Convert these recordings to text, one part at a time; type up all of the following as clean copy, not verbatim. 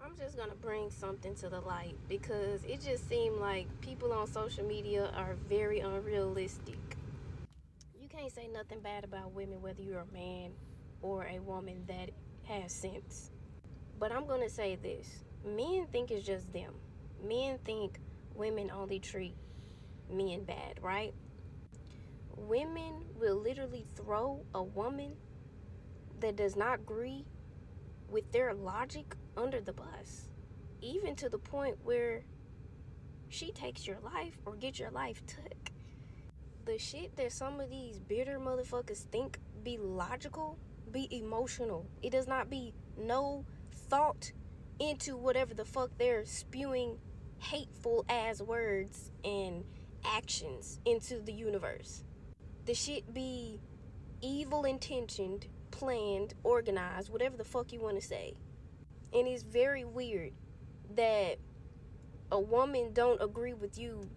I'm just gonna bring something to the light because it just seemed like people on social media are very unrealistic. You can't say nothing bad about women, whether you're a man or a woman that has sense. But I'm gonna say this: men think it's just them. Men think women only treat men bad, right? Women will literally throw a woman that does not agree with their logic under the bus, even to the point where she takes your life or gets your life took. The shit that some of these bitter motherfuckers think be logical be emotional. It does not be no thought into whatever the fuck they're spewing hateful ass words and actions into the universe. The shit be evil intentioned, planned, organized, whatever the fuck you want to say. And it's very weird that a woman don't agree with you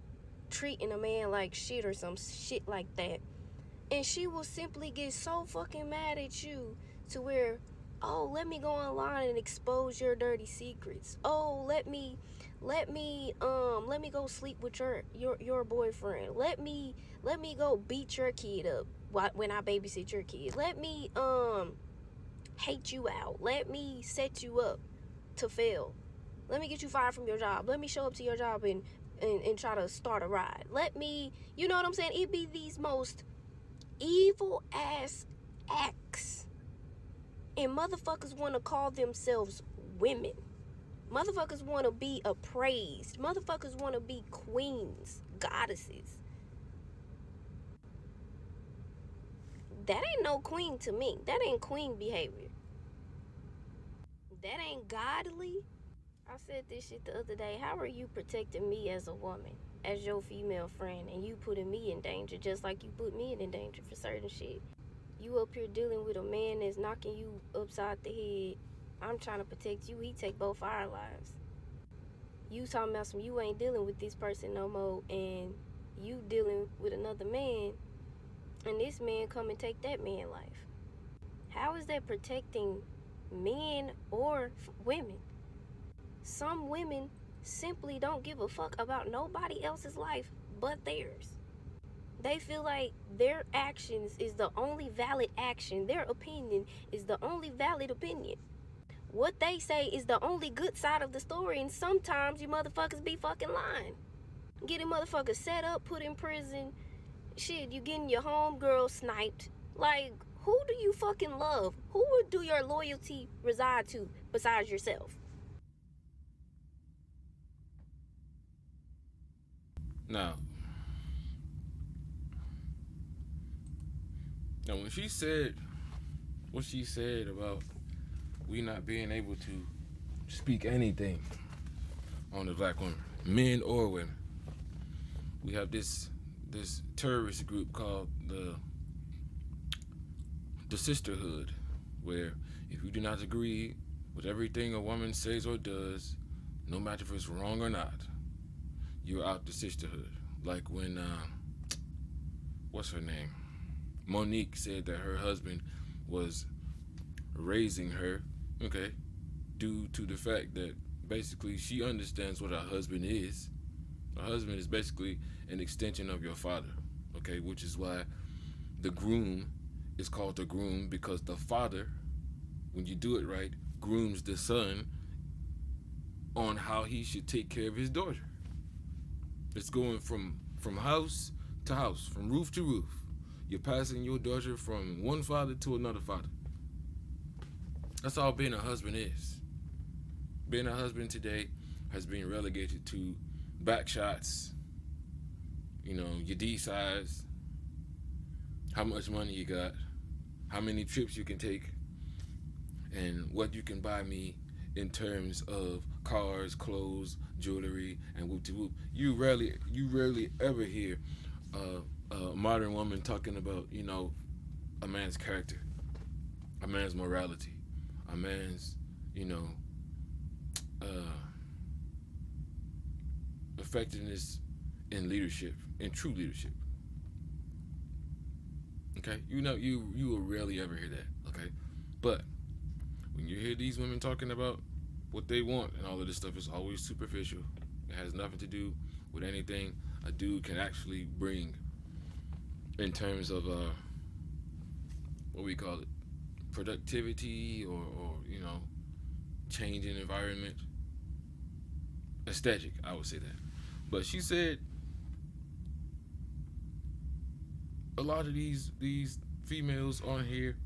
treating a man like shit or some shit like that, and she will simply get so fucking mad at you to where, oh, let me go online and expose your dirty secrets. Oh, let me go sleep with your boyfriend. Let me go beat your kid up when I babysit your kid. Let me hate you out. Let me set you up to fail. Let me get you fired from your job. Let me show up to your job and try to start a ride. Let me, you know what I'm saying? It be these most evil ass acts. And motherfuckers want to call themselves women. Motherfuckers want to be appraised. Motherfuckers want to be queens, goddesses. That ain't no queen to me. That ain't queen behavior. That ain't godly. I said this shit the other day. How are you protecting me as a woman, as your female friend, and you putting me in danger just like you put me in danger for certain shit? You up here dealing with a man that's knocking you upside the head. I'm trying to protect you. He take both our lives. You talking about some, you ain't dealing with this person no more, and you dealing with another man, and this man come and take that man life. How is that protecting men or women? Some women simply don't give a fuck about nobody else's life but theirs. They feel like their actions is the only valid action. Their opinion is the only valid opinion. What they say is the only good side of the story, and sometimes you motherfuckers be fucking lying. Getting motherfuckers set up, put in prison. Shit, you getting your homegirl sniped. Like, who do you fucking love? Who do your loyalty reside to besides yourself? Now, when she said what she said about we not being able to speak anything on the black woman, men or women, we have this terrorist group called the sisterhood, where if you do not agree with everything a woman says or does, no matter if it's wrong or not, you're out the sisterhood. Like when what's her name, Monique, said that her husband was raising her, okay, due to the fact that basically she understands what her husband is. A husband is basically an extension of your father, okay, which is why the groom is called the groom, because the father, when you do it right, grooms the son on how he should take care of his daughter. It's going from house to house, from roof to roof. You're passing your daughter from one father to another father. That's all being a husband is. Being a husband today has been relegated to back shots, your D size, how much money you got, how many trips you can take, and what you can buy me in terms of cars, clothes, jewelry, and whoop de whoop. You rarely ever hear a modern woman talking about, a man's character, a man's morality, a man's, effectiveness in leadership, in true leadership. Okay, you will rarely ever hear that. Okay, but when you hear these women talking about what they want, and all of this stuff is always superficial. It has nothing to do with anything a dude can actually bring in terms of what we call it, productivity, or changing environment, aesthetic. I would say that. But she said a lot of these females on here,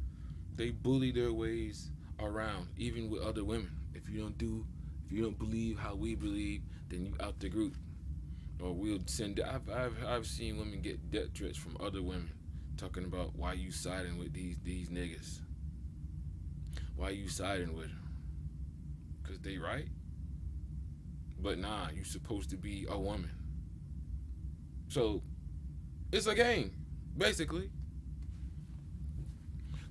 they bully their ways around, even with other women. If you don't believe how we believe, then you out the group. Or we'll send. I've seen women get death threats from other women, talking about why you siding with these niggas. Why you siding with them? Cause they right. But nah, you supposed to be a woman. So it's a game, basically.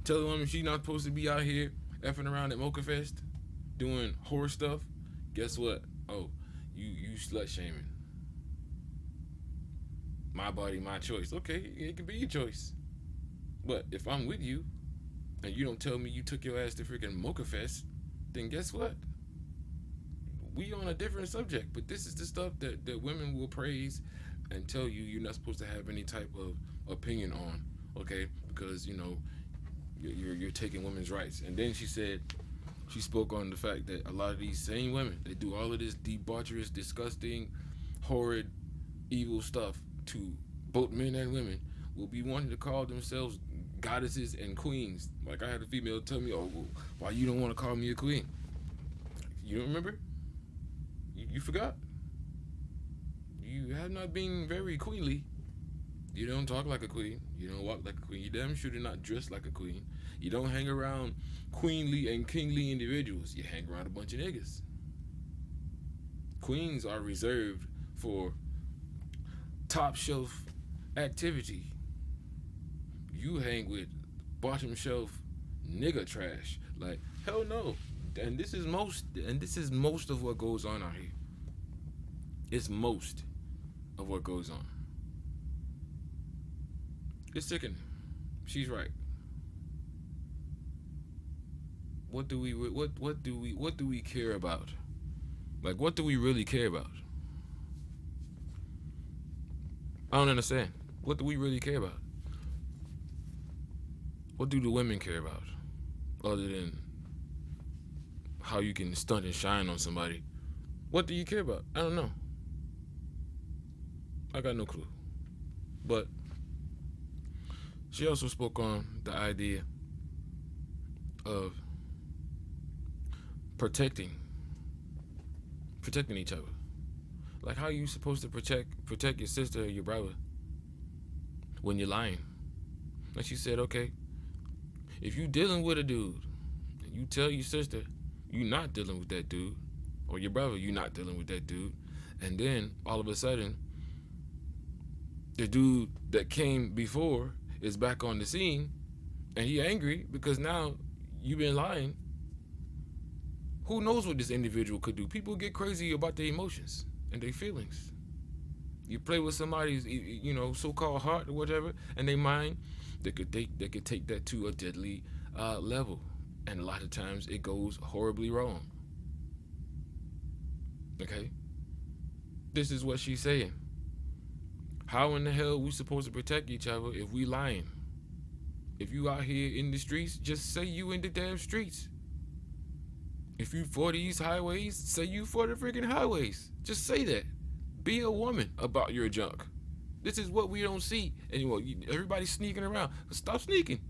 Tell the woman she's not supposed to be out here effing around at Mocha Fest, doing horror stuff. Guess what? Oh, you slut shaming. My body, my choice. Okay, it can be your choice. But if I'm with you and you don't tell me you took your ass to freaking Mocha Fest, then guess what? We on a different subject. But this is the stuff that women will praise and tell you you're not supposed to have any type of opinion on. Okay? Because, you're taking women's rights. And then she spoke on the fact that a lot of these same women, they do all of this debaucherous, disgusting, horrid, evil stuff to both men and women, will be wanting to call themselves goddesses and queens. Like I had a female tell me, oh, well, why you don't want to call me a queen? You don't remember? You forgot? You have not been very queenly. You don't talk like a queen. You don't walk like a queen. You damn sure do not dress like a queen. You don't hang around queenly and kingly individuals. You hang around a bunch of niggas. Queens are reserved for top shelf activity. You hang with bottom shelf nigga trash. Like, hell no. And this is most of what goes on out here. It's most of what goes on. It's sickening. She's right. What do we care about? Like, what do we really care about? I don't understand. What do we really care about? What do the women care about? Other than how you can stunt and shine on somebody. What do you care about? I don't know. I got no clue. But she also spoke on the idea of protecting each other. Like, how are you supposed to protect your sister or your brother when you're lying? Like she said, okay, if you dealing with a dude and you tell your sister you not dealing with that dude, or your brother you not dealing with that dude, and then all of a sudden the dude that came before is back on the scene and he angry because now you been lying, who knows what this individual could do? People get crazy about their emotions and their feelings. You play with somebody's, so-called heart or whatever, and they mind, they could take that to a deadly level, and a lot of times it goes horribly wrong. Okay, this is what she's saying. How in the hell we supposed to protect each other if we lying? If you out here in the streets, just say you in the damn streets. If you for these highways, say you for the freaking highways. Just say that. Be a woman about your junk. This is what we don't see anymore. Everybody's sneaking around. Stop sneaking.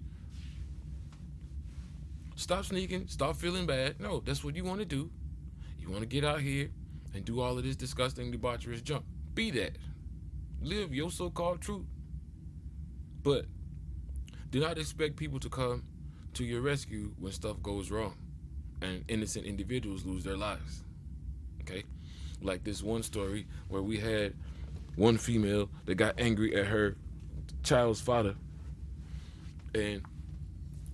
Stop sneaking. Stop feeling bad. No, that's what you want to do. You want to get out here and do all of this disgusting, debaucherous junk. Be that. Live your so-called truth. But do not expect people to come to your rescue when stuff goes wrong and innocent individuals lose their lives. Okay? Like this one story where we had one female that got angry at her child's father, and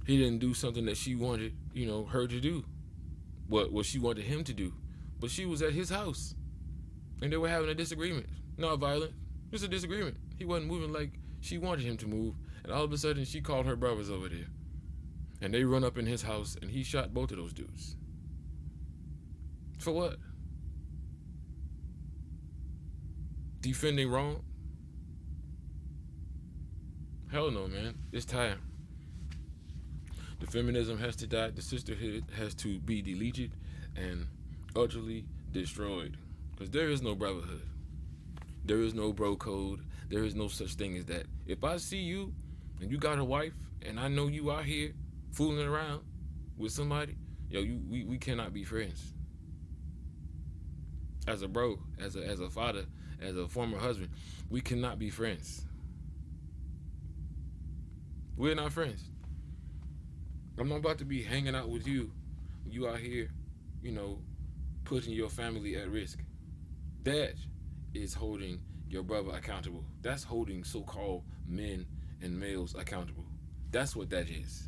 he didn't do something that she wanted, her to do. What she wanted him to do. But she was at his house and they were having a disagreement. Not violent, just a disagreement. He wasn't moving like she wanted him to move, and all of a sudden she called her brothers over there. And they run up in his house and he shot both of those dudes. For what? Defending wrong? Hell no, man. It's time. The feminism has to die. The sisterhood has to be deleted and utterly destroyed. Because there is no brotherhood. There is no bro code. There is no such thing as that. If I see you and you got a wife and I know you out here fooling around with somebody, we cannot be friends. As a bro, as a father, as a former husband, we cannot be friends. We're not friends. I'm not about to be hanging out with you. You out here, putting your family at risk. That is holding your brother accountable. That's holding so-called men and males accountable. That's what that is.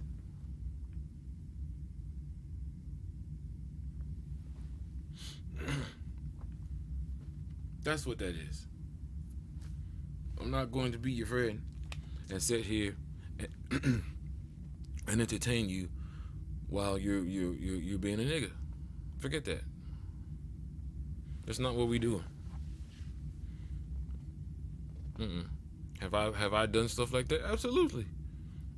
That's what that is. I'm not going to be your friend and sit here and entertain you while you're being a nigga. Forget that. That's not what we doing. Have I done stuff like that? Absolutely.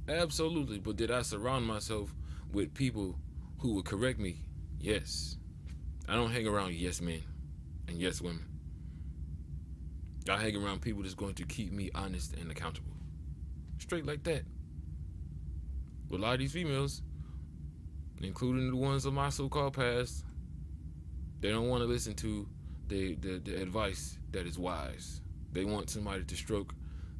Absolutely. But did I surround myself with people who would correct me? Yes. I don't hang around yes men and yes women. I hang around people that's going to keep me honest and accountable. Straight like that. But a lot of these females, including the ones of my so-called past, they don't want to listen to the advice that is wise. They want somebody to stroke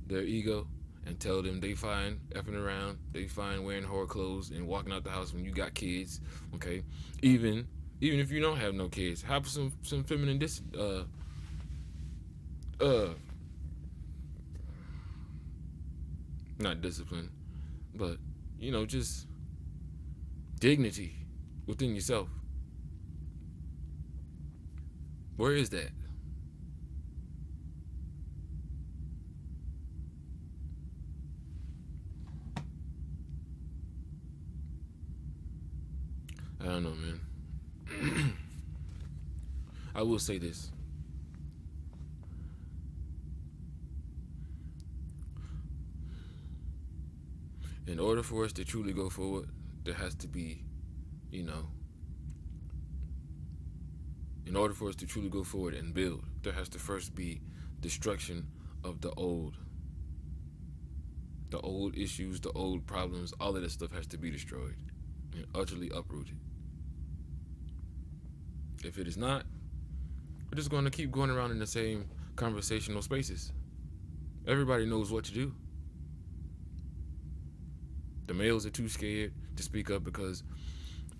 their ego and tell them they fine effing around, they fine wearing whore clothes and walking out the house when you got kids. Okay, even if you don't have no kids, have some feminine not discipline, but just dignity within yourself. Where is that? I don't know, man. I will say this. In order for us to truly go forward, there has to be, in order for us to truly go forward and build, there has to first be destruction of the old. The old issues, the old problems, all of that stuff has to be destroyed and utterly uprooted. If it is not, we're just going to keep going around in the same conversational spaces. Everybody knows what to do. The males are too scared to speak up because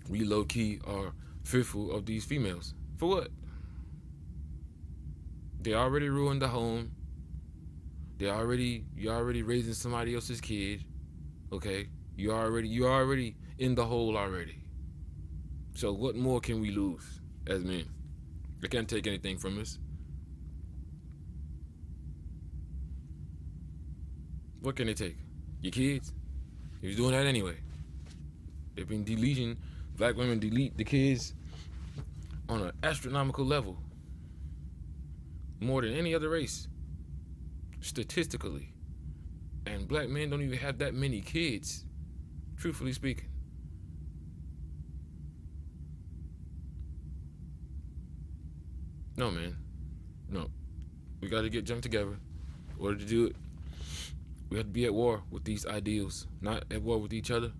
we low-key are fearful of these females. For what? They already ruined the home. You're already raising somebody else's kid. Okay? You're already in the hole already. So what more can we lose as men? They can't take anything from us. What can they take? Your kids? He was doing that anyway. They've been deleting, black women delete the kids on an astronomical level. More than any other race. Statistically. And black men don't even have that many kids, truthfully speaking. No, man. No. We got to get junk together. In order to do it, we have to be at war with these ideals, not at war with each other,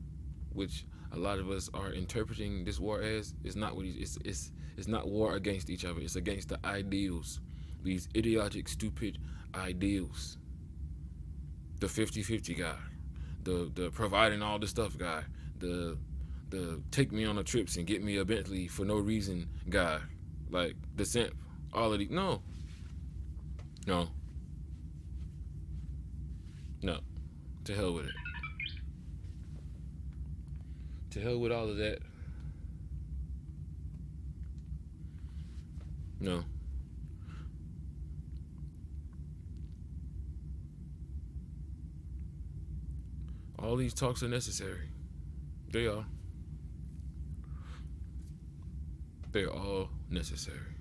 which a lot of us are interpreting this war as. It's not it's not war against each other. It's against the ideals, these idiotic, stupid ideals. The 50-50 guy, the providing all the stuff guy, the take me on the trips and get me a Bentley for no reason guy, like the simp. All of these, no. To hell with it. To hell with all of that. No. All these talks are necessary. They are. They're all necessary.